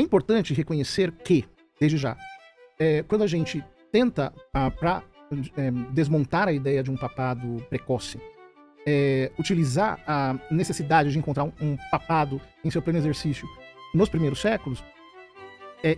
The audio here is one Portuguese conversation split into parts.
É importante reconhecer que, desde já, quando a gente tenta desmontar a ideia de um papado precoce, utilizar a necessidade de encontrar um papado em seu pleno exercício nos primeiros séculos,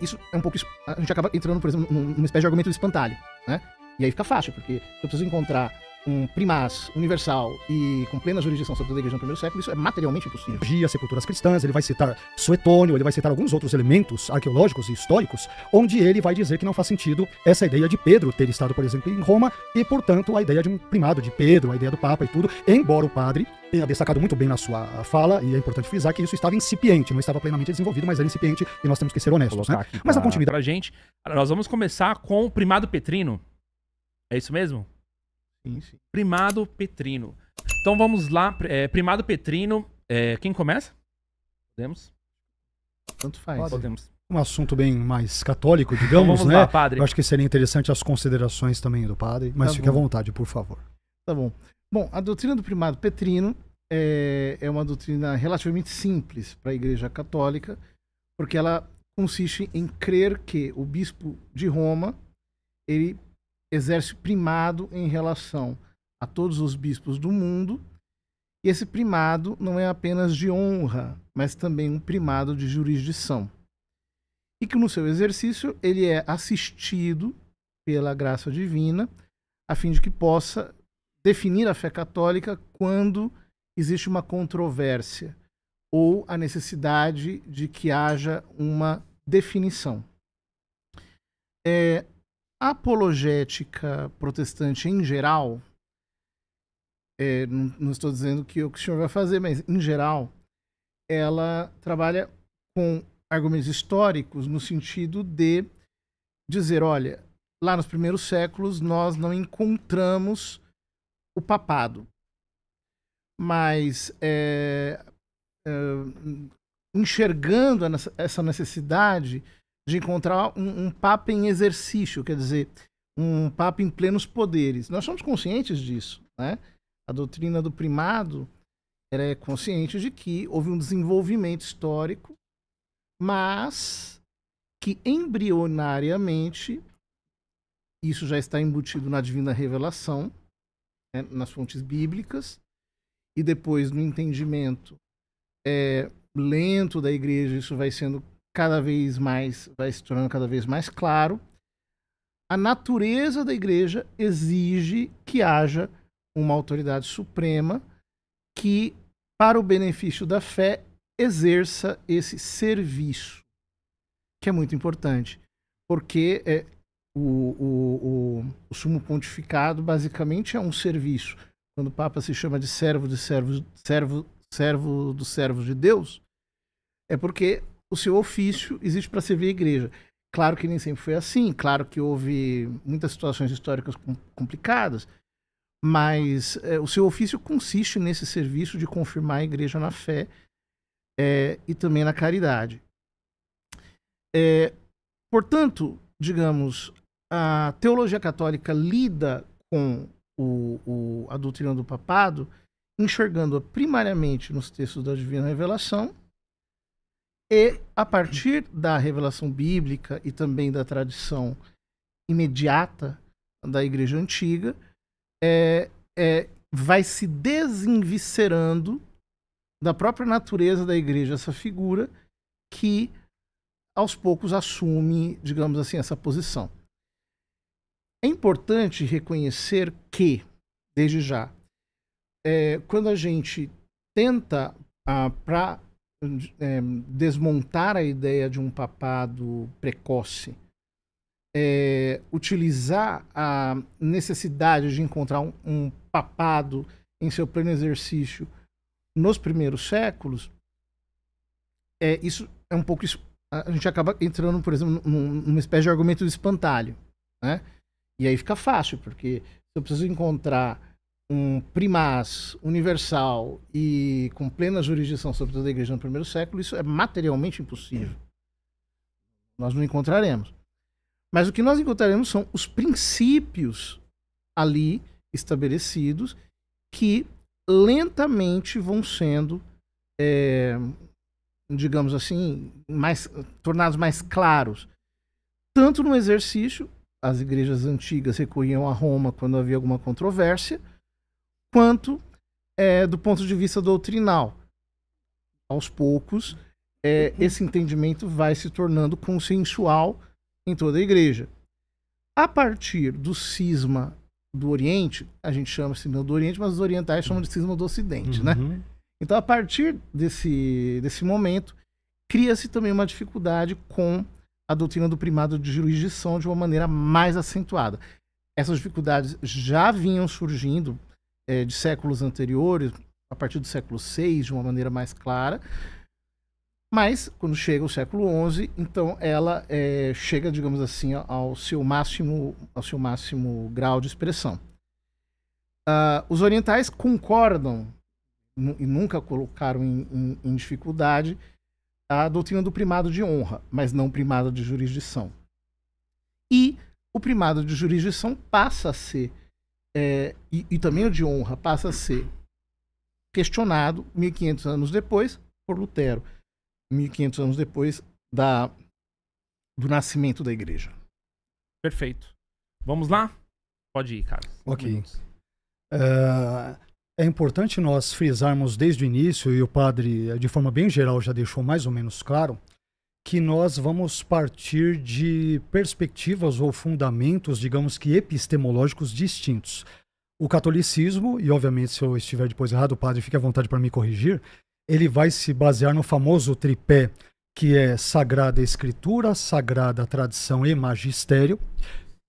isso é um pouco... A gente acaba entrando, por exemplo, numa espécie de argumento de espantalho, né? E aí fica fácil, porque se eu preciso encontrar um primaz universal e com plena jurisdição sobre toda a igreja no primeiro século, isso é materialmente impossível. Sepulturas cristãs, ele vai citar Suetônio, ele vai citar alguns outros elementos arqueológicos e históricos, onde ele vai dizer que não faz sentido essa ideia de Pedro ter estado, por exemplo, em Roma, e, portanto, a ideia de um primado de Pedro, a ideia do Papa e tudo, embora o padre tenha destacado muito bem na sua fala, e é importante frisar que isso estava incipiente, não estava plenamente desenvolvido, mas era incipiente, e nós temos que ser honestos, né? Mas a continuidade pra gente, nós vamos começar com o primado petrino. É isso mesmo? Sim, sim. Primado petrino. Então vamos lá, primado petrino. Quem começa? Podemos? Tanto faz. Podemos. um assunto bem mais católico, digamos, vamos né? lá, padre. Eu acho que seria interessante as considerações também do padre, mas Tá fique à bom. vontade, por favor. Tá bom. Bom, a doutrina do primado petrino é uma doutrina relativamente simples para a Igreja Católica, porque ela consiste em crer que o bispo de Roma ele exerce primado em relação a todos os bispos do mundo, e esse primado não é apenas de honra, mas também um primado de jurisdição. E que no seu exercício ele é assistido pela graça divina, a fim de que possa definir a fé católica quando existe uma controvérsia ou a necessidade de que haja uma definição. A apologética protestante em geral, não estou dizendo que é o que o senhor vai fazer, mas em geral, ela trabalha com argumentos históricos no sentido de dizer, olha, lá nos primeiros séculos nós não encontramos o papado, mas enxergando essa necessidade de encontrar um papa em exercício, quer dizer, um papa em plenos poderes. Nós somos conscientes disso, né? A doutrina do primado ela é consciente de que houve um desenvolvimento histórico, mas que embrionariamente, isso já está embutido na divina revelação, né, nas fontes bíblicas, e depois no entendimento lento da igreja, isso vai sendo cada vez mais, vai se tornando cada vez mais claro. A natureza da igreja exige que haja uma autoridade suprema que, para o benefício da fé, exerça esse serviço, que é muito importante, porque o sumo pontificado basicamente é um serviço. Quando o Papa se chama de servo dos servos de Deus, é porque o seu ofício existe para servir a igreja. Claro que nem sempre foi assim, claro que houve muitas situações históricas complicadas, mas o seu ofício consiste nesse serviço de confirmar a igreja na fé e também na caridade. Portanto, digamos, a teologia católica lida com a doutrina do papado, enxergando-a primariamente nos textos da Divina Revelação e, a partir da revelação bíblica e também da tradição imediata da Igreja Antiga, vai se desenviscerando da própria natureza da Igreja essa figura que, aos poucos, assume, digamos assim, essa posição. É importante reconhecer que, desde já, quando a gente tenta desmontar a ideia de um papado precoce, utilizar a necessidade de encontrar um papado em seu pleno exercício nos primeiros séculos, isso é um pouco... A gente acaba entrando, por exemplo, numa espécie de argumento de espantalho, né? E aí fica fácil, porque se eu preciso encontrar um primaz universal e com plena jurisdição sobre toda a igreja no primeiro século, isso é materialmente impossível. Nós não encontraremos. Mas o que nós encontraremos são os princípios ali estabelecidos que lentamente vão sendo digamos assim, tornados mais claros. Tanto no exercício, as igrejas antigas recorriam a Roma quando havia alguma controvérsia, quanto do ponto de vista doutrinal. Aos poucos, esse entendimento vai se tornando consensual em toda a igreja. A partir do cisma do Oriente, a gente chama cisma do Oriente, mas os orientais chamam de cisma do Ocidente, né? Então, a partir desse momento, cria-se também uma dificuldade com a doutrina do primado de jurisdição de uma maneira mais acentuada. Essas dificuldades já vinham surgindo de séculos anteriores, a partir do século VI, de uma maneira mais clara, mas quando chega o século XI, então ela chega, digamos assim, ao seu máximo grau de expressão. Os orientais concordam e nunca colocaram em dificuldade a doutrina do primado de honra, mas não o primado de jurisdição. E o primado de jurisdição passa a ser, e também o de honra, passa a ser questionado 1500 anos depois por Lutero, 1500 anos depois do nascimento da igreja. Perfeito. Vamos lá? Pode ir, cara. Ok. É importante nós frisarmos desde o início, e o padre, de forma bem geral, já deixou mais ou menos claro, que nós vamos partir de perspectivas ou fundamentos, digamos que epistemológicos distintos. O catolicismo, e obviamente se eu estiver depois errado, o padre fique à vontade para me corrigir, ele vai se basear no famoso tripé, que é Sagrada Escritura, Sagrada Tradição e Magistério,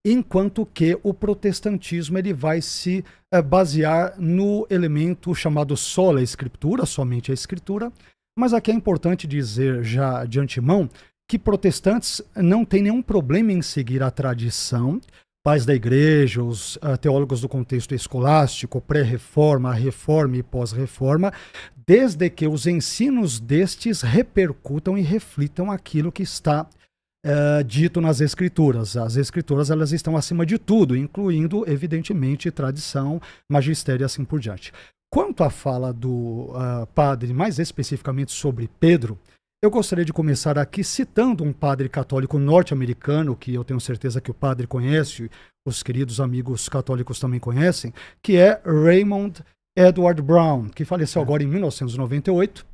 enquanto que o protestantismo ele vai se basear no elemento chamado sola escritura, somente a escritura, mas aqui é importante dizer já de antemão que protestantes não têm nenhum problema em seguir a tradição, pais da igreja, os teólogos do contexto escolástico, pré-reforma, reforma e pós-reforma, desde que os ensinos destes repercutam e reflitam aquilo que está dito nas escrituras. As escrituras elas estão acima de tudo, incluindo, evidentemente, tradição, magistério e assim por diante. Quanto à fala do padre, mais especificamente sobre Pedro, eu gostaria de começar aqui citando um padre católico norte-americano, que eu tenho certeza que o padre conhece, os queridos amigos católicos também conhecem, que é Raymond Edward Brown, que faleceu agora em 1998,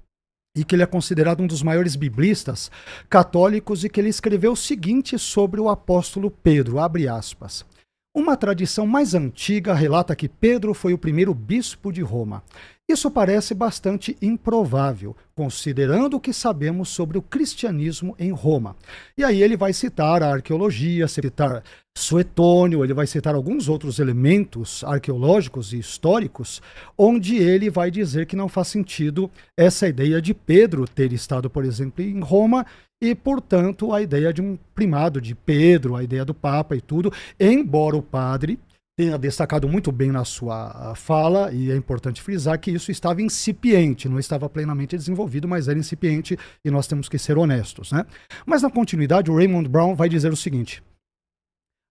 e que ele é considerado um dos maiores biblistas católicos, e que ele escreveu o seguinte sobre o apóstolo Pedro, abre aspas. Uma tradição mais antiga relata que Pedro foi o primeiro bispo de Roma. Isso parece bastante improvável, considerando o que sabemos sobre o cristianismo em Roma. E aí ele vai citar a arqueologia, citar Suetônio, ele vai citar alguns outros elementos arqueológicos e históricos, onde ele vai dizer que não faz sentido essa ideia de Pedro ter estado, por exemplo, em Roma, e, portanto, a ideia de um primado de Pedro, a ideia do Papa e tudo, embora o padre tenha destacado muito bem na sua fala, e é importante frisar que isso estava incipiente, não estava plenamente desenvolvido, mas era incipiente, e nós temos que ser honestos, né? Mas, na continuidade, o Raymond Brown vai dizer o seguinte: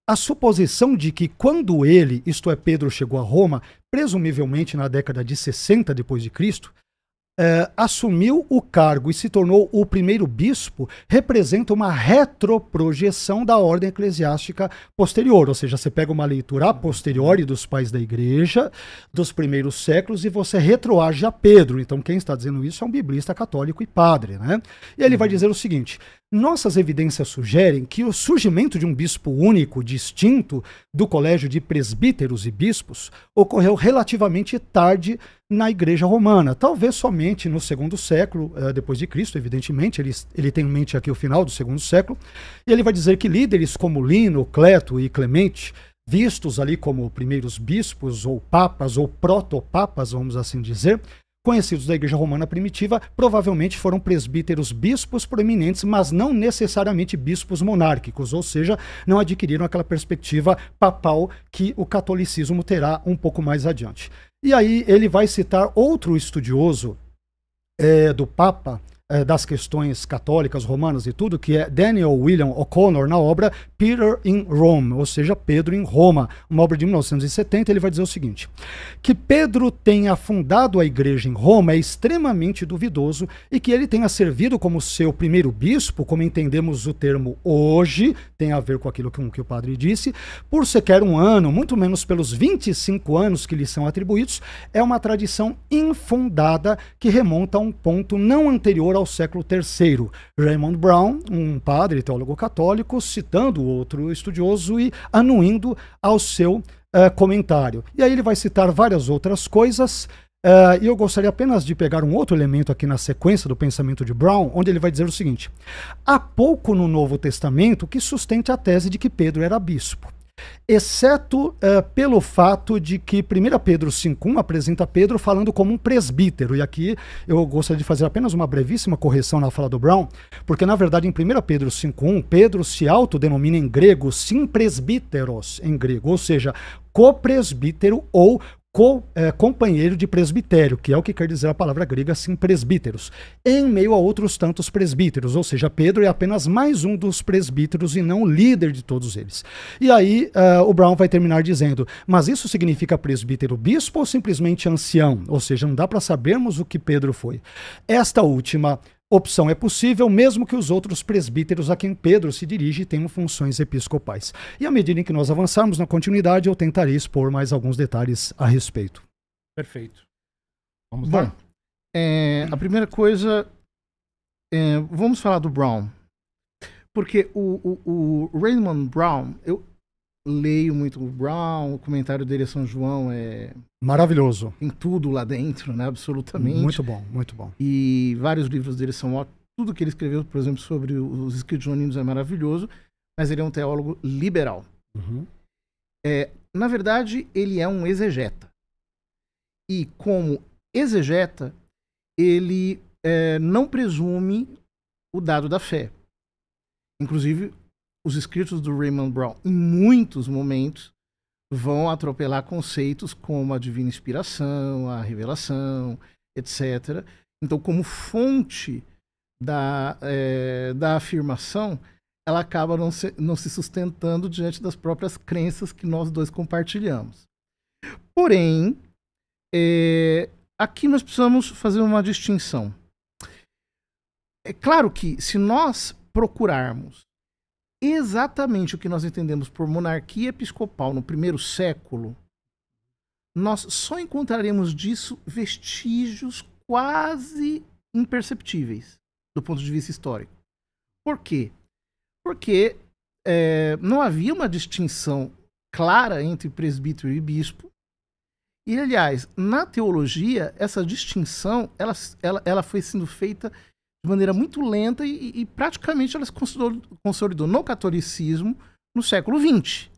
a suposição de que quando ele, isto é, Pedro, chegou a Roma, presumivelmente na década de 60 depois de Cristo, assumiu o cargo e se tornou o primeiro bispo, representa uma retroprojeção da ordem eclesiástica posterior, ou seja, você pega uma leitura a posteriori dos pais da igreja, dos primeiros séculos, e você retroage a Pedro. Então quem está dizendo isso é um biblista católico e padre, né? E ele vai dizer o seguinte: nossas evidências sugerem que o surgimento de um bispo único, distinto do colégio de presbíteros e bispos, ocorreu relativamente tarde na Igreja Romana, talvez somente no segundo século depois de Cristo, evidentemente, ele tem em mente aqui o final do segundo século, e ele vai dizer que líderes como Lino, Cleto e Clemente, vistos ali como primeiros bispos ou papas ou protopapas, vamos assim dizer, conhecidos da Igreja Romana primitiva, provavelmente foram presbíteros bispos proeminentes, mas não necessariamente bispos monárquicos, ou seja, não adquiriram aquela perspectiva papal que o catolicismo terá um pouco mais adiante. E aí ele vai citar outro estudioso do Papa, das questões católicas, romanas e tudo, que é Daniel William O'Connor, na obra Peter in Rome, ou seja, Pedro em Roma, uma obra de 1970. Ele vai dizer o seguinte: que Pedro tenha fundado a igreja em Roma é extremamente duvidoso, e que ele tenha servido como seu primeiro bispo, como entendemos o termo hoje, tem a ver com aquilo que o padre disse, por sequer um ano, muito menos pelos 25 anos que lhe são atribuídos, é uma tradição infundada que remonta a um ponto não anterior ao século III. Raymond Brown, um padre teólogo católico, citando outro estudioso e anuindo ao seu comentário. E aí ele vai citar várias outras coisas, e eu gostaria apenas de pegar um outro elemento aqui na sequência do pensamento de Brown, onde ele vai dizer o seguinte: há pouco no Novo Testamento que sustente a tese de que Pedro era bispo, exceto pelo fato de que 1 Pedro 5.1 apresenta Pedro falando como um presbítero. E aqui eu gostaria de fazer apenas uma brevíssima correção na fala do Brown, porque na verdade em 1 Pedro 5.1, Pedro se autodenomina em grego simpresbíteros, em grego, ou seja, copresbítero ou companheiro de presbitério, que é o que quer dizer a palavra grega simpresbíteros, em meio a outros tantos presbíteros, ou seja, Pedro é apenas mais um dos presbíteros e não o líder de todos eles. E aí o Brown vai terminar dizendo: mas isso significa presbítero bispo ou simplesmente ancião? Ou seja, não dá para sabermos o que Pedro foi. Esta última opção é possível, mesmo que os outros presbíteros a quem Pedro se dirige tenham funções episcopais. E à medida em que nós avançarmos na continuidade, eu tentarei expor mais alguns detalhes a respeito. Perfeito. Vamos lá? A primeira coisa, vamos falar do Brown. Porque o Raymond Brown, eu leio muito o Brown, o comentário dele a São João é maravilhoso. Tem tudo lá dentro, né? Absolutamente. Muito bom, muito bom. E vários livros dele são ótimos. Tudo que ele escreveu, por exemplo, sobre os escritos joaninos é maravilhoso, mas ele é um teólogo liberal. Uhum. Na verdade, ele é um exegeta. E como exegeta, ele não presume o dado da fé. Inclusive, os escritos do Raymond Brown, em muitos momentos, vão atropelar conceitos como a divina inspiração, a revelação, etc. Então, como fonte da afirmação, ela acaba não se sustentando diante das próprias crenças que nós dois compartilhamos. Porém, aqui nós precisamos fazer uma distinção. É claro que, se nós procurarmos exatamente o que nós entendemos por monarquia episcopal no primeiro século, nós só encontraremos disso vestígios quase imperceptíveis do ponto de vista histórico. Por quê? Porque não havia uma distinção clara entre presbítero e bispo. E, aliás, na teologia, essa distinção ela foi sendo feita de maneira muito lenta e praticamente ela se consolidou no catolicismo no século XX.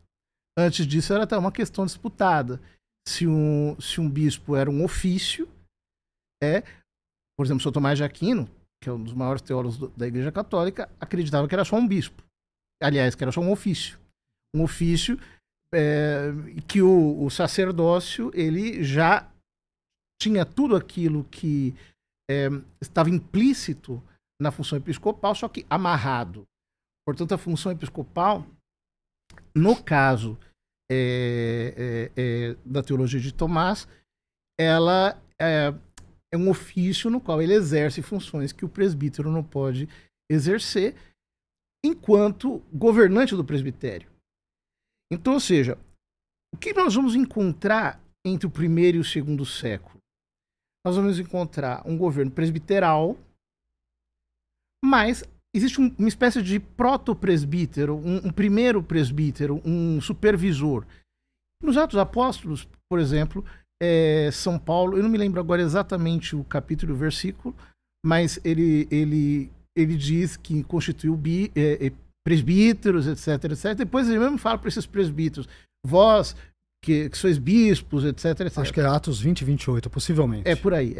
Antes disso era até uma questão disputada. Se um bispo era um ofício, por exemplo, São Tomás de Aquino, que é um dos maiores teólogos da Igreja Católica, acreditava que era só um bispo. Aliás, que era só um ofício. Um ofício que o sacerdócio ele já tinha tudo aquilo que estava implícito na função episcopal, só que amarrado. Portanto, a função episcopal, no caso da teologia de Tomás, ela é um ofício no qual ele exerce funções que o presbítero não pode exercer enquanto governante do presbitério. Então, ou seja, o que nós vamos encontrar entre o primeiro e o segundo século? Nós vamos encontrar um governo presbiteral, mas existe uma espécie de proto-presbítero, um primeiro presbítero, um supervisor. Nos Atos Apóstolos, por exemplo, São Paulo, eu não me lembro agora exatamente o capítulo e o versículo, mas ele diz que constituiu presbíteros, etc, etc. Depois ele mesmo fala para esses presbíteros: vós que sois bispos, etc, etc. Acho que é Atos 20 e 28, possivelmente. Por aí,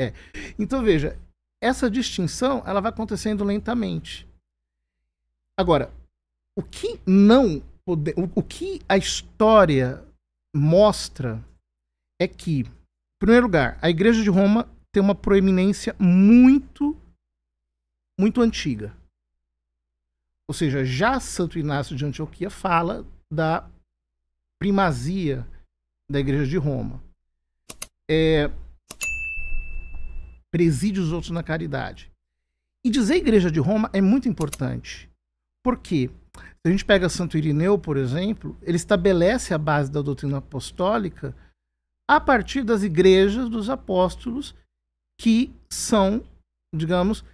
Então, veja, essa distinção ela vai acontecendo lentamente. Agora, o que a história mostra é que, em primeiro lugar, a Igreja de Roma tem uma proeminência muito muito antiga. Ou seja, já Santo Inácio de Antioquia fala da primazia da Igreja de Roma. Preside os outros na caridade. E dizer Igreja de Roma é muito importante. Por quê? Se a gente pega Santo Irineu, por exemplo, ele estabelece a base da doutrina apostólica a partir das igrejas dos apóstolos, que são, digamos,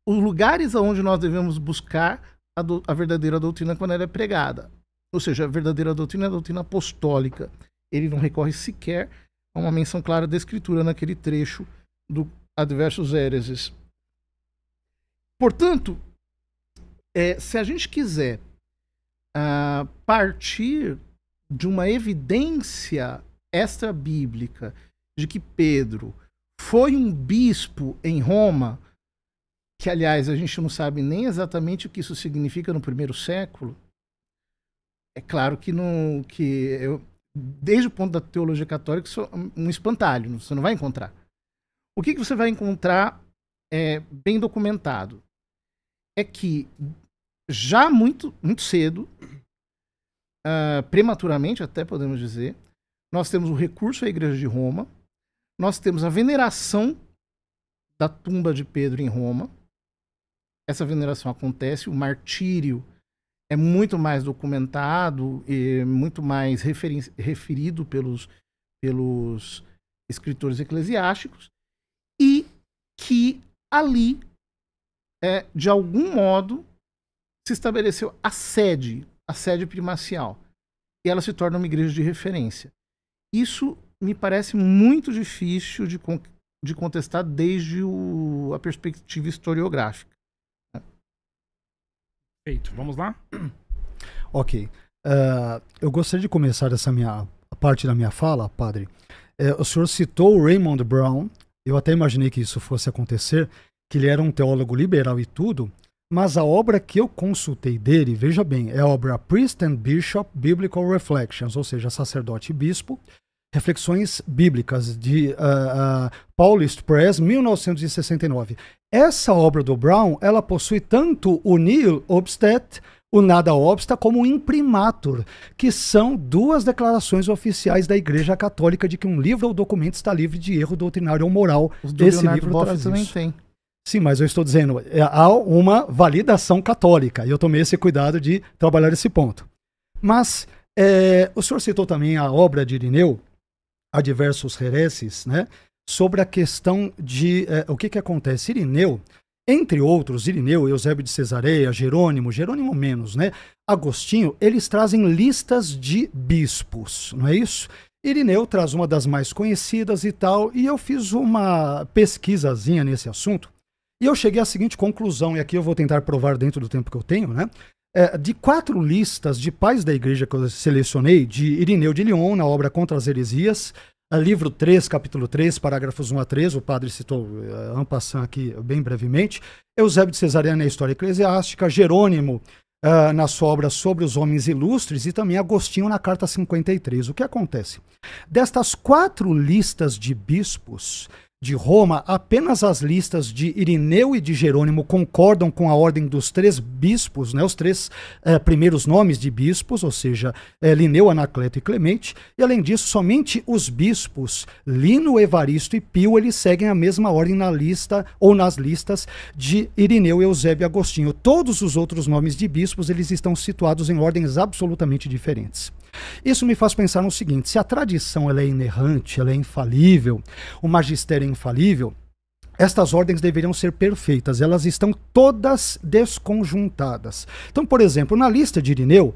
os lugares onde nós devemos buscar a verdadeira doutrina quando ela é pregada. Ou seja, a verdadeira doutrina é a doutrina apostólica. Ele não recorre sequer a uma menção clara da Escritura naquele trecho do Adversus Hereses. Portanto, se a gente quiser partir de uma evidência extra-bíblica de que Pedro foi um bispo em Roma, que, aliás, a gente não sabe nem exatamente o que isso significa no primeiro século, é claro que, desde o ponto da teologia católica, isso é um espantalho, você não vai encontrar. O que você vai encontrar bem documentado é que já muito cedo, prematuramente até podemos dizer, nós temos o recurso à Igreja de Roma, nós temos a veneração da tumba de Pedro em Roma. Essa veneração acontece, o martírio é muito mais documentado e muito mais referido pelos escritores eclesiásticos, e que ali, de algum modo, se estabeleceu a sede primacial, e ela se torna uma igreja de referência. Isso me parece muito difícil de contestar desde a perspectiva historiográfica. Perfeito, vamos lá? Ok. Eu gostaria de começar essa parte da minha fala, padre. O senhor citou o Raymond Brown. Eu até imaginei que isso fosse acontecer, que ele era um teólogo liberal e tudo, mas a obra que eu consultei dele, veja bem, é a obra Priest and Bishop Biblical Reflections, ou seja, sacerdote e bispo, reflexões bíblicas, de Paulist Press, 1969. Essa obra do Brown, ela possui tanto o Nihil Obstat, o Nada Obsta, como o Imprimatur, que são duas declarações oficiais da Igreja Católica de que um livro ou documento está livre de erro doutrinário ou moral. Esse livro também tem. Sim, mas eu estou dizendo, há uma validação católica, e eu tomei esse cuidado de trabalhar esse ponto. Mas o senhor citou também a obra de Irineu, Adversus Hereses, né, sobre a questão de o que acontece. Irineu, entre outros, Irineu, Eusébio de Cesareia, Jerônimo menos, né, Agostinho, eles trazem listas de bispos, não é isso? Irineu traz uma das mais conhecidas e tal, e eu fiz uma pesquisazinha nesse assunto, e eu cheguei à seguinte conclusão, e aqui eu vou tentar provar dentro do tempo que eu tenho, né? De 4 listas de pais da igreja que eu selecionei, de Irineu de Lyon, na obra Contra as Heresias, livro 3, capítulo 3, parágrafos 1 a 3, o padre citou en passant aqui bem brevemente, Eusébio de Cesareia na História Eclesiástica, Jerônimo na sua obra Sobre os Homens Ilustres, e também Agostinho na Carta 53. O que acontece? Destas 4 listas de bispos de Roma, apenas as listas de Irineu e de Jerônimo concordam com a ordem dos 3 bispos, né, os 3 primeiros nomes de bispos, ou seja, Lineu, Anacleto e Clemente, e além disso, somente os bispos Lino, Evaristo e Pio, eles seguem a mesma ordem na lista, ou nas listas de Irineu, Eusébio e Agostinho. Todos os outros nomes de bispos, eles estão situados em ordens absolutamente diferentes. Isso me faz pensar no seguinte: se a tradição ela é inerrante, ela é infalível, o magistério é infalível, estas ordens deveriam ser perfeitas, elas estão todas desconjuntadas. Então, por exemplo, na lista de Irineu,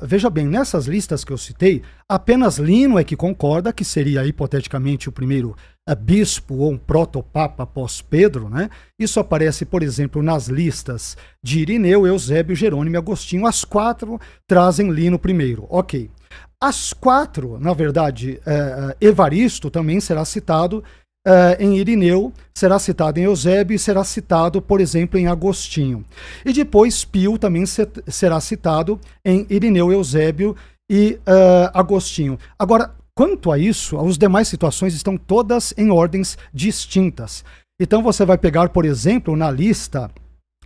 veja bem, nessas listas que eu citei, apenas Lino é que concorda, que seria hipoteticamente o primeiro bispo ou um protopapa após Pedro, né? Isso aparece, por exemplo, nas listas de Irineu, Eusébio, Jerônimo e Agostinho. As 4 trazem Lino primeiro. Ok. As 4, na verdade, Evaristo também será citado em Irineu, será citado em Eusébio e será citado, por exemplo, em Agostinho. E depois Pio também será citado em Irineu, Eusébio e Agostinho. Agora, quanto a isso, as demais situações estão todas em ordens distintas. Então você vai pegar, por exemplo, na lista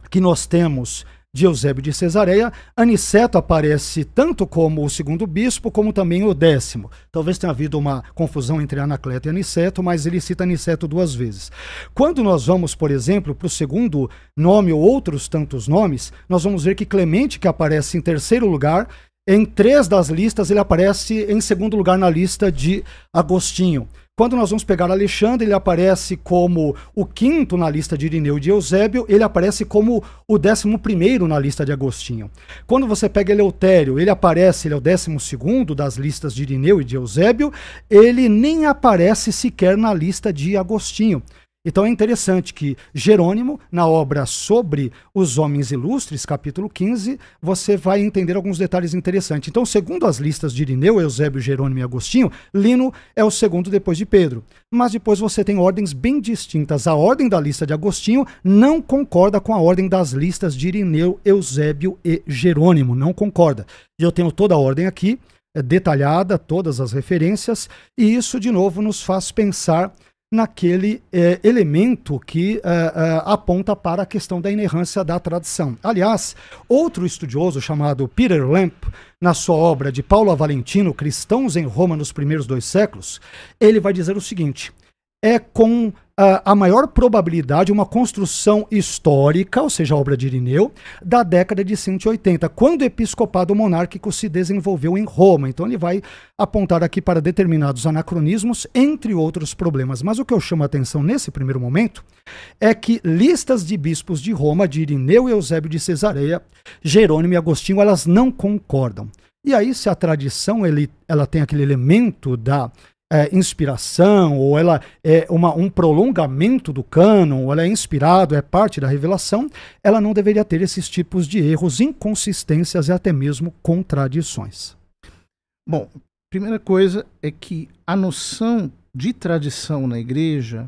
que nós temos de Eusébio de Cesareia, Aniceto aparece tanto como o segundo bispo, como também o 10º. Talvez tenha havido uma confusão entre Anacleto e Aniceto, mas ele cita Aniceto 2 vezes. Quando nós vamos, por exemplo, para o segundo nome ou outros tantos nomes, nós vamos ver que Clemente, que aparece em 3º lugar, em 3 das listas ele aparece em 2º lugar na lista de Agostinho. Quando nós vamos pegar Alexandre, ele aparece como o 5º na lista de Irineu e de Eusébio, ele aparece como o 11º na lista de Agostinho. Quando você pega Eleutério, ele é o 12º das listas de Irineu e de Eusébio, ele nem aparece sequer na lista de Agostinho. Então é interessante que Jerônimo, na obra sobre os homens ilustres, capítulo 15, você vai entender alguns detalhes interessantes. Então, segundo as listas de Irineu, Eusébio, Jerônimo e Agostinho, Lino é o segundo depois de Pedro. Mas depois você tem ordens bem distintas. A ordem da lista de Agostinho não concorda com a ordem das listas de Irineu, Eusébio e Jerônimo. Não concorda. E eu tenho toda a ordem aqui, detalhada, todas as referências, e isso, de novo, nos faz pensar naquele elemento que aponta para a questão da inerrância da tradição. Aliás, outro estudioso chamado Peter Lamp, na sua obra de Paulo a Valentino, Cristãos em Roma nos primeiros 2 séculos, ele vai dizer o seguinte: é com a maior probabilidade uma construção histórica, ou seja, a obra de Irineu, da década de 180, quando o episcopado monárquico se desenvolveu em Roma. Então ele vai apontar aqui para determinados anacronismos, entre outros problemas. Mas o que eu chamo a atenção nesse primeiro momento é que listas de bispos de Roma, de Irineu e Eusébio de Cesareia, Jerônimo e Agostinho, elas não concordam. E aí, se a tradição ela tem aquele elemento da inspiração, ou ela é um prolongamento do cânon, ou ela é inspirado, é parte da revelação, ela não deveria ter esses tipos de erros, inconsistências e até mesmo contradições. Bom, primeira coisa é que a noção de tradição na igreja,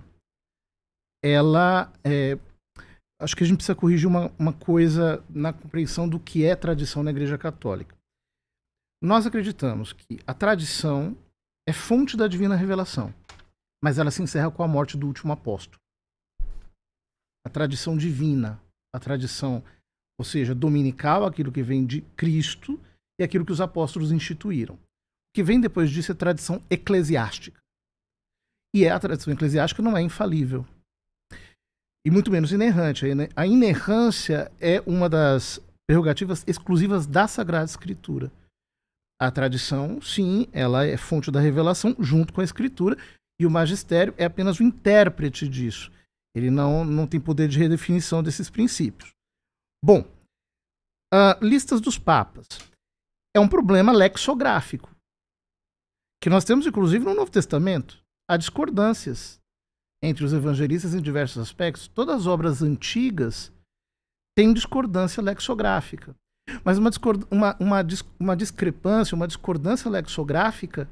ela acho que a gente precisa corrigir uma coisa na compreensão do que é tradição na igreja católica. Nós acreditamos que a tradição é fonte da divina revelação, mas ela se encerra com a morte do último apóstolo. A tradição divina, a tradição, ou seja, dominical, aquilo que vem de Cristo, e aquilo que os apóstolos instituíram. O que vem depois disso é tradição eclesiástica. E a tradição eclesiástica não é infalível. E muito menos inerrante. A inerrância é uma das prerrogativas exclusivas da Sagrada Escritura. A tradição, sim, ela é fonte da revelação junto com a Escritura, e o magistério é apenas o intérprete disso. Ele não tem poder de redefinição desses princípios. Bom, listas dos papas. É um problema lexográfico, que nós temos, inclusive, no Novo Testamento. Há discordâncias entre os evangelistas em diversos aspectos. Todas as obras antigas têm discordância lexográfica. Mas uma discrepância, uma discordância lexográfica,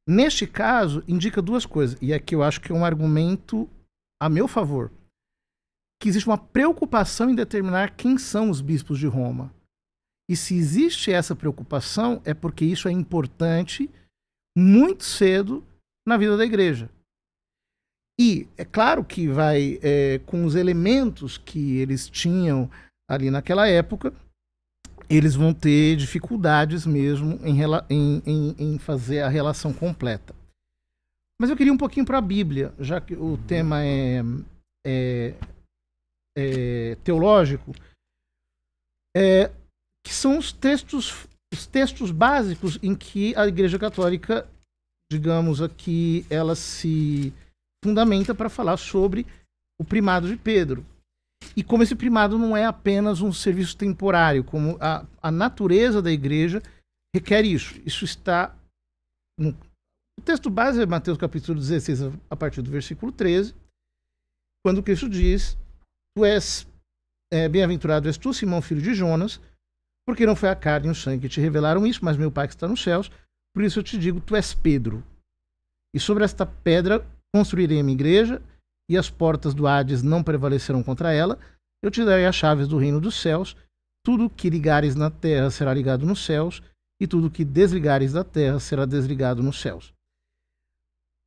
neste caso, indica duas coisas. E aqui eu acho que é um argumento a meu favor. Que existe uma preocupação em determinar quem são os bispos de Roma. E se existe essa preocupação, é porque isso é importante muito cedo na vida da igreja. E é claro que vai, com os elementos que eles tinham ali naquela época, eles vão ter dificuldades mesmo em fazer a relação completa. Mas eu queria um pouquinho para a Bíblia, já que o tema é teológico, que são os textos básicos em que a Igreja Católica, digamos aqui, ela se fundamenta para falar sobre o primado de Pedro. E como esse primado não é apenas um serviço temporário, como a natureza da igreja requer isso. Isso está no texto base é Mateus capítulo 16, a partir do versículo 13, quando Cristo diz: tu és bem-aventurado és tu, Simão, filho de Jonas, porque não foi a carne e o sangue que te revelaram isso, mas meu Pai que está nos céus. Por isso eu te digo, tu és Pedro. E sobre esta pedra construirei a minha igreja, e as portas do Hades não prevalecerão contra ela. Eu te darei as chaves do reino dos céus. Tudo que ligares na terra será ligado nos céus, e tudo que desligares da terra será desligado nos céus.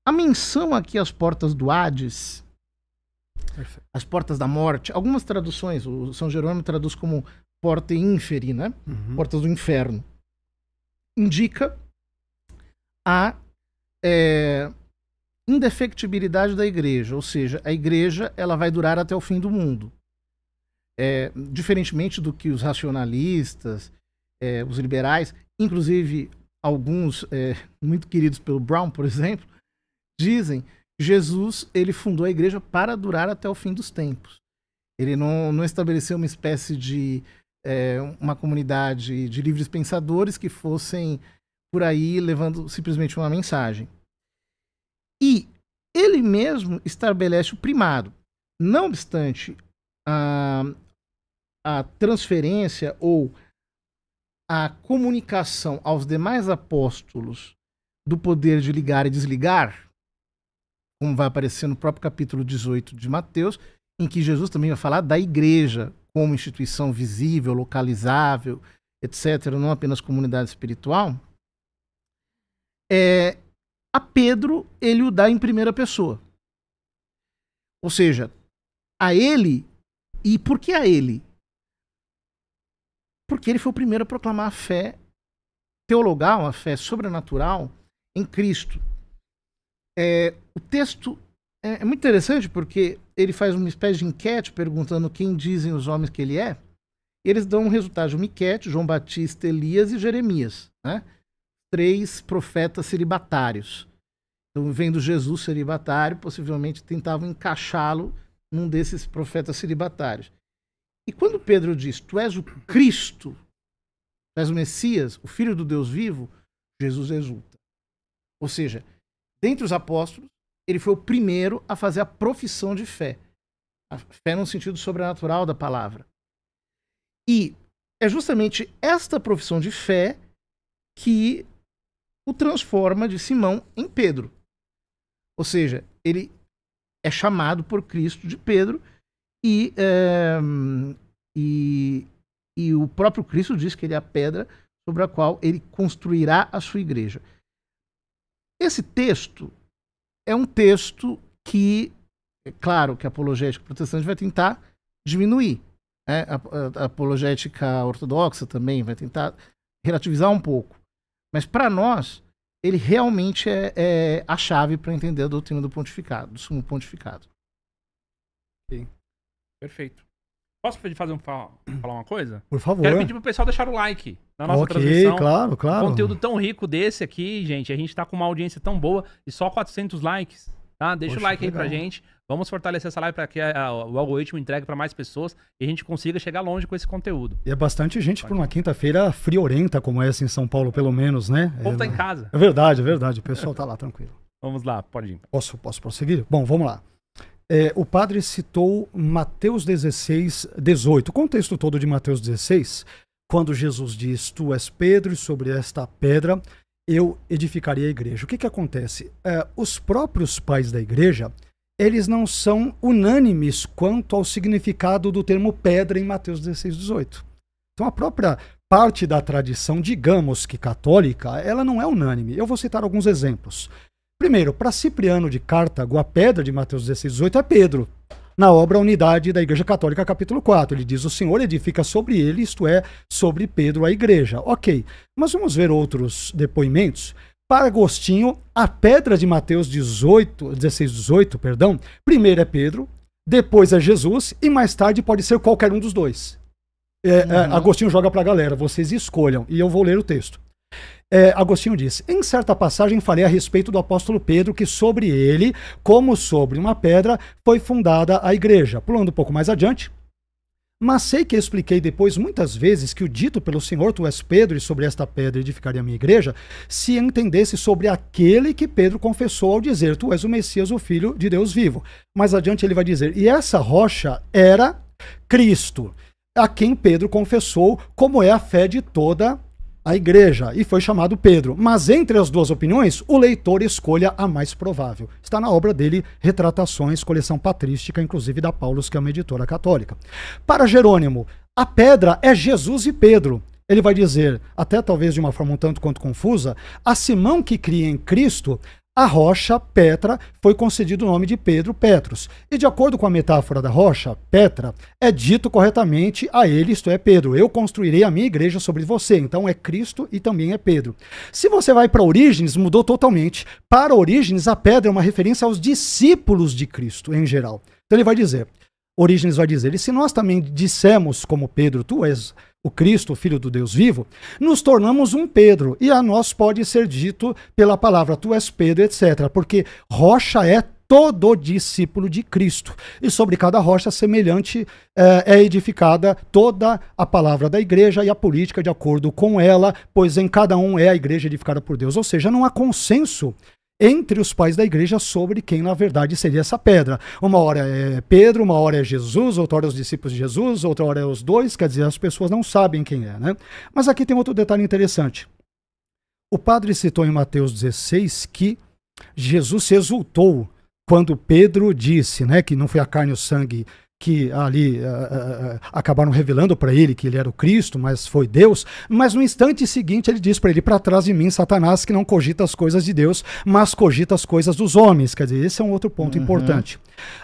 A menção aqui às portas do Hades Perfeito. as portas da morte. Algumas traduções, o São Jerônimo traduz como porta inferi, né? Portas do inferno. Indica a indefectibilidade da igreja, ou seja, a igreja ela vai durar até o fim do mundo. Diferentemente do que os racionalistas, os liberais, inclusive alguns muito queridos pelo Brown, por exemplo, dizem que Jesus ele fundou a igreja para durar até o fim dos tempos. Ele não estabeleceu uma espécie de uma comunidade de livres pensadores que fossem por aí levando simplesmente uma mensagem. E ele mesmo estabelece o primado. Não obstante a transferência ou a comunicação aos demais apóstolos do poder de ligar e desligar, como vai aparecer no próprio capítulo 18 de Mateus, em que Jesus também vai falar da igreja como instituição visível, localizável, etc., não apenas comunidade espiritual, a Pedro ele o dá em primeira pessoa. Ou seja, a ele. E por que a ele? Porque ele foi o primeiro a proclamar a fé teologal, a fé sobrenatural em Cristo. O texto é muito interessante porque ele faz uma espécie de enquete perguntando quem dizem os homens que ele é. E eles dão um resultado de uma enquete, João Batista, Elias e Jeremias, né? 3 profetas celibatários. Então, vendo Jesus celibatário, possivelmente tentavam encaixá-lo num desses profetas celibatários. E quando Pedro diz, tu és o Cristo, tu és o Messias, o Filho do Deus vivo, Jesus exulta. Ou seja, dentre os apóstolos, ele foi o primeiro a fazer a profissão de fé. A fé no sentido sobrenatural da palavra. E é justamente esta profissão de fé que o transforma de Simão em Pedro. Ou seja, ele é chamado por Cristo de Pedro e o próprio Cristo diz que ele é a pedra sobre a qual ele construirá a sua igreja. Esse texto é um texto que, é claro que a apologética protestante vai tentar diminuir. A apologética ortodoxa também vai tentar relativizar um pouco. Mas para nós, ele realmente é a chave para entender a doutrina do pontificado, do sumo pontificado. Sim. Perfeito. Posso falar uma coisa? Por favor. Quero pedir pro pessoal deixar o like na nossa transmissão. Claro, claro. Um conteúdo tão rico desse aqui, gente. A gente tá com uma audiência tão boa e só 400 likes, tá? Deixa o like aí pra gente. Vamos fortalecer essa live para que o algoritmo entregue para mais pessoas e a gente consiga chegar longe com esse conteúdo. E é bastante gente por uma quinta-feira friorenta como essa em São Paulo, pelo menos, né? O povo tá em casa. É verdade, é verdade. O pessoal tá lá, tranquilo. Vamos lá, pode ir. Posso prosseguir? Bom, vamos lá. O padre citou Mateus 16, 18. O contexto todo de Mateus 16, quando Jesus diz, tu és Pedro e sobre esta pedra eu edificarei a igreja. O que acontece? Os próprios pais da igreja, eles não são unânimes quanto ao significado do termo pedra em Mateus 16, 18. Então a própria parte da tradição, digamos que católica, ela não é unânime. Eu vou citar alguns exemplos. Primeiro, para Cipriano de Cartago, a pedra de Mateus 16, 18 é Pedro. Na obra Unidade da Igreja Católica, capítulo 4, ele diz, o Senhor edifica sobre ele, isto é, sobre Pedro a igreja. Ok, mas vamos ver outros depoimentos. Para Agostinho, a pedra de Mateus 16, 18, primeiro é Pedro, depois é Jesus e mais tarde pode ser qualquer um dos dois. Agostinho joga para a galera, vocês escolham, e eu vou ler o texto. Agostinho diz, em certa passagem falei a respeito do apóstolo Pedro, que sobre ele, como sobre uma pedra, foi fundada a igreja. Pulando um pouco mais adiante, mas sei que expliquei depois muitas vezes que o dito pelo Senhor, tu és Pedro, e sobre esta pedra edificarei a minha igreja, se entendesse sobre aquele que Pedro confessou ao dizer, tu és o Messias, o Filho de Deus vivo. Mais adiante ele vai dizer, e essa rocha era Cristo, a quem Pedro confessou, como é a fé de toda a igreja, e foi chamado Pedro. Mas entre as duas opiniões, o leitor escolha a mais provável. Está na obra dele, Retratações, coleção patrística, inclusive da Paulus, que é uma editora católica. Para Jerônimo, a pedra é Jesus e Pedro. Ele vai dizer, até talvez de uma forma um tanto quanto confusa, a Simão que cria em Cristo, a rocha Petra foi concedido o nome de Pedro, Petros. E de acordo com a metáfora da rocha, Petra, é dito corretamente a ele, isto é, Pedro, eu construirei a minha igreja sobre você. Então é Cristo e também é Pedro. Se você vai para Orígenes, mudou totalmente. Para Orígenes, a pedra é uma referência aos discípulos de Cristo, em geral. Então ele vai dizer, Orígenes vai dizer, e se nós também dissemos como Pedro, tu és o Cristo, o Filho do Deus vivo, nos tornamos um Pedro, e a nós pode ser dito pela palavra, tu és Pedro, etc. Porque rocha é todo discípulo de Cristo, e sobre cada rocha semelhante é edificada toda a palavra da igreja e a política de acordo com ela, pois em cada um é a igreja edificada por Deus. Ou seja, não há consenso entre os pais da igreja sobre quem na verdade seria essa pedra. Uma hora é Pedro, uma hora é Jesus, outra hora é os discípulos de Jesus, outra hora é os dois, quer dizer, as pessoas não sabem quem é, né? Mas aqui tem outro detalhe interessante. O padre citou em Mateus 16 que Jesus se exultou quando Pedro disse, né, que não foi a carne e o sangue que ali acabaram revelando para ele que ele era o Cristo, mas foi Deus, mas no instante seguinte ele diz para ele, para trás de mim, Satanás, que não cogita as coisas de Deus, mas cogita as coisas dos homens. Quer dizer, esse é um outro ponto importante.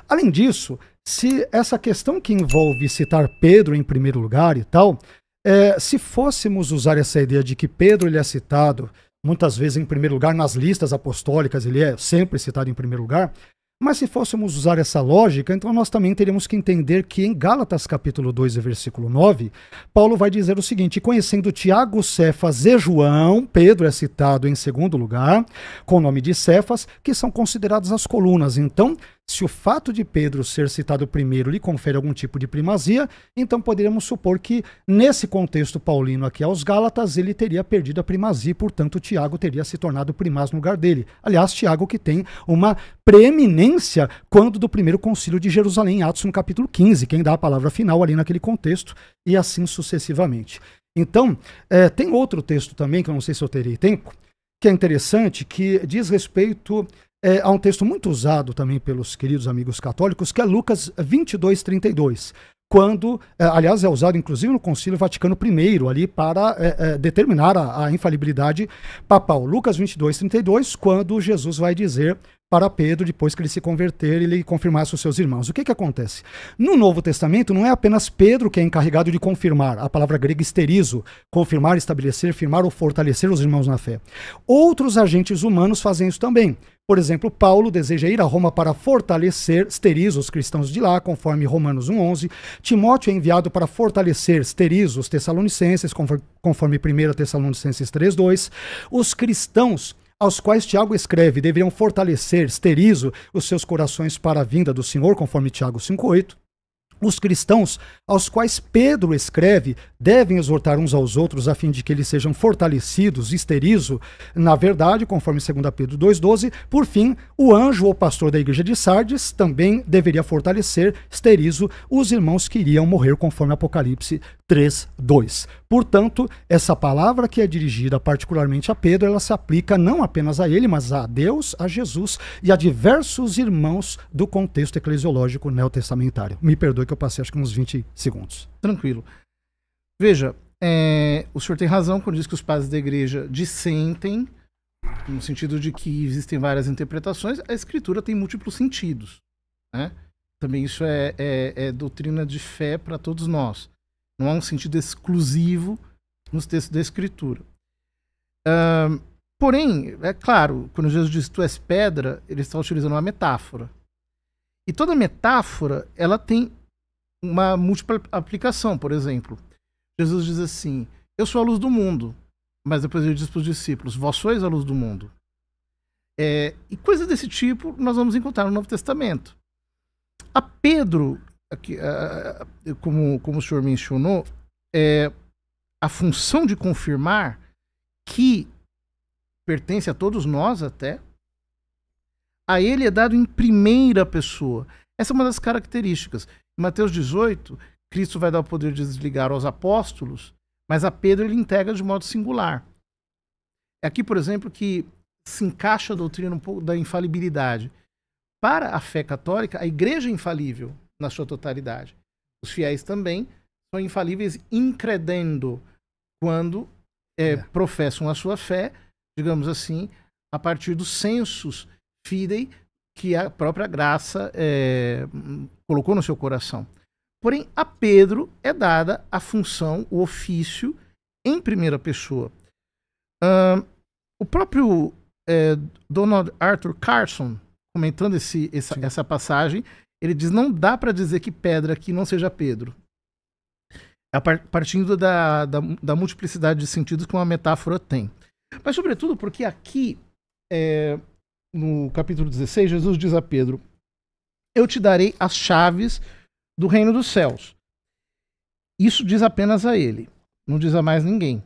Além disso, se essa questão que envolve citar Pedro em primeiro lugar e tal, se fôssemos usar essa ideia de que Pedro ele é citado muitas vezes em primeiro lugar nas listas apostólicas, ele é sempre citado em primeiro lugar, mas se fôssemos usar essa lógica, então nós também teríamos que entender que em Gálatas capítulo 2, versículo 9, Paulo vai dizer o seguinte, conhecendo Tiago, Cefas e João, Pedro é citado em segundo lugar, com o nome de Cefas, que são consideradas as colunas. Então, se o fato de Pedro ser citado primeiro lhe confere algum tipo de primazia, então poderíamos supor que, nesse contexto paulino aqui aos Gálatas, ele teria perdido a primazia e, portanto, Tiago teria se tornado primaz no lugar dele. Aliás, Tiago que tem uma preeminência quando do primeiro concílio de Jerusalém, em Atos no capítulo 15, quem dá a palavra final ali naquele contexto, e assim sucessivamente. Então, tem outro texto também, que eu não sei se eu terei tempo, que é interessante, que diz respeito há um texto muito usado também pelos queridos amigos católicos, que é Lucas 22:32, quando, aliás, é usado inclusive no Concílio Vaticano I, ali para determinar a infalibilidade papal. Lucas 22:32, quando Jesus vai dizer para Pedro, depois que ele se converter e ele confirmasse os seus irmãos. O que acontece? No Novo Testamento, não é apenas Pedro que é encarregado de confirmar, a palavra grega esterizo, confirmar, estabelecer, firmar ou fortalecer os irmãos na fé. Outros agentes humanos fazem isso também. Por exemplo, Paulo deseja ir a Roma para fortalecer, esterizo, os cristãos de lá, conforme Romanos 1:11. Timóteo é enviado para fortalecer, esterizo, os tessalonicenses, conforme 1 Tessalonicenses 3:2. Os cristãos aos quais Tiago escreve deveriam fortalecer, esterizo, os seus corações para a vinda do Senhor, conforme Tiago 5:8. Os cristãos aos quais Pedro escreve devem exortar uns aos outros a fim de que eles sejam fortalecidos, esterizo, na verdade, conforme 2 Pedro 2:12. Por fim, o anjo ou pastor da igreja de Sardes também deveria fortalecer, esterizo, os irmãos que iriam morrer, conforme Apocalipse 3:2. Portanto, essa palavra que é dirigida particularmente a Pedro, ela se aplica não apenas a ele, mas a Deus, a Jesus e a diversos irmãos do contexto eclesiológico neotestamentário. Me perdoe que eu passei acho que uns 20 segundos. Tranquilo. Veja, o senhor tem razão quando diz que os padres da igreja dissentem, no sentido de que existem várias interpretações, a escritura tem múltiplos sentidos, né? Também isso é doutrina de fé para todos nós. Não há um sentido exclusivo nos textos da escritura. Porém, é claro, quando Jesus diz tu és pedra, ele está utilizando uma metáfora. E toda metáfora, ela tem uma múltipla aplicação. Por exemplo, Jesus diz assim, eu sou a luz do mundo, mas depois ele diz para os discípulos, vós sois a luz do mundo. E coisas desse tipo nós vamos encontrar no Novo Testamento. A Pedro, aqui, como o senhor mencionou, a função de confirmar, que pertence a todos nós até, a ele é dado em primeira pessoa. Essa é uma das características. Em Mateus 18, Cristo vai dar o poder de desligar aos apóstolos, mas a Pedro ele integra de modo singular. É aqui, por exemplo, que se encaixa a doutrina um pouco da infalibilidade. Para a fé católica, a igreja é infalível na sua totalidade. Os fiéis também são infalíveis incredendo, quando professam a sua fé, digamos assim, a partir dos sensus fidei que a própria graça colocou no seu coração. Porém, a Pedro é dada a função, o ofício, em primeira pessoa. O próprio Donald Arthur Carson, comentando essa passagem, ele diz: não dá para dizer que pedra aqui não seja Pedro. Partindo da multiplicidade de sentidos que uma metáfora tem. Mas, sobretudo, porque aqui, no capítulo 16, Jesus diz a Pedro: eu te darei as chaves do reino dos céus. Isso diz apenas a ele, não diz a mais ninguém.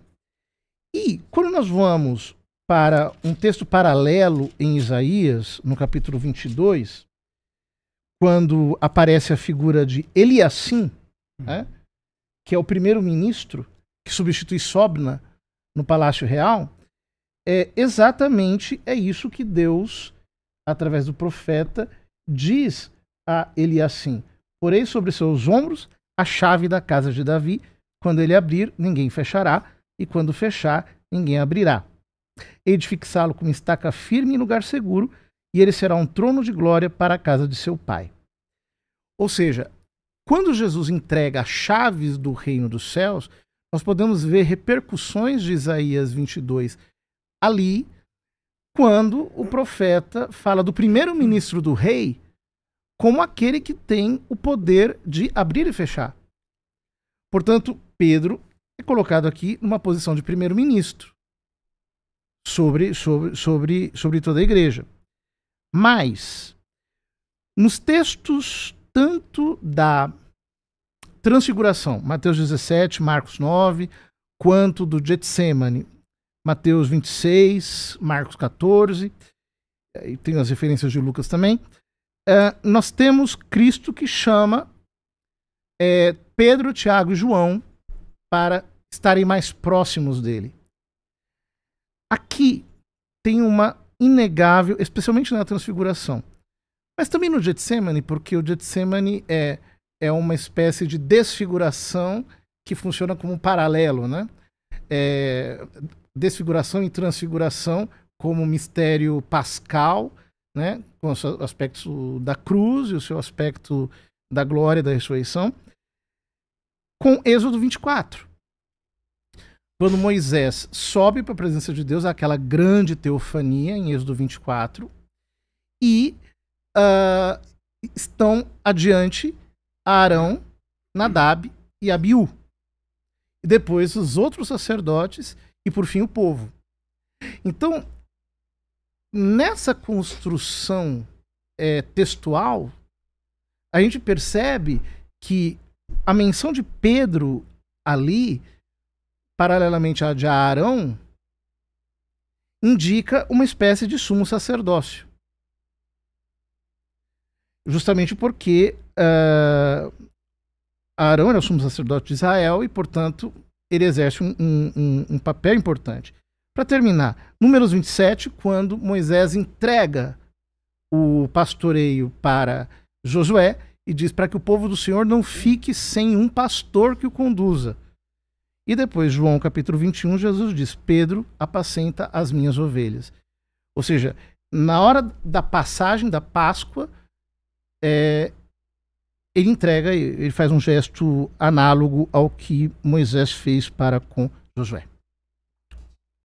E, quando nós vamos para um texto paralelo em Isaías, no capítulo 22, quando aparece a figura de Eliassim, né, que é o primeiro-ministro que substitui Sobna no Palácio Real, exatamente isso que Deus, através do profeta, diz a Eliassim: porei sobre seus ombros a chave da casa de Davi. Quando ele abrir, ninguém fechará, e quando fechar, ninguém abrirá. Hei de fixá-lo com estaca firme em lugar seguro, e ele será um trono de glória para a casa de seu pai. Ou seja, quando Jesus entrega as chaves do reino dos céus, nós podemos ver repercussões de Isaías 22 ali, quando o profeta fala do primeiro-ministro do rei como aquele que tem o poder de abrir e fechar. Portanto, Pedro é colocado aqui numa posição de primeiro-ministro sobre toda a igreja. Mas, nos textos tanto da Transfiguração, Mateus 17, Marcos 9, quanto do Getsemane, Mateus 26, Marcos 14, e tem as referências de Lucas também, nós temos Cristo que chama Pedro, Tiago e João para estarem mais próximos dele. Aqui tem uma inegável, especialmente na Transfiguração, mas também no Getsemane, porque o Getsemane é uma espécie de desfiguração que funciona como um paralelo, né? Desfiguração e transfiguração como mistério pascal, né? Com o seu aspecto da cruz e o seu aspecto da glória da ressurreição, com Êxodo 24. Quando Moisés sobe para a presença de Deus, aquela grande teofania em Êxodo 24, e estão adiante Arão, Nadab e Abiú. E depois os outros sacerdotes e, por fim, o povo. Então, nessa construção textual, a gente percebe que a menção de Pedro ali, paralelamente à de Arão, indica uma espécie de sumo sacerdócio. Justamente porque Arão era o sumo sacerdote de Israel e, portanto, ele exerce um papel importante. Para terminar, Números 27, quando Moisés entrega o pastoreio para Josué e diz para que o povo do Senhor não fique sem um pastor que o conduza. E depois, João capítulo 21, Jesus diz: Pedro apacenta as minhas ovelhas. Ou seja, na hora da passagem da Páscoa, ele faz um gesto análogo ao que Moisés fez para com Josué.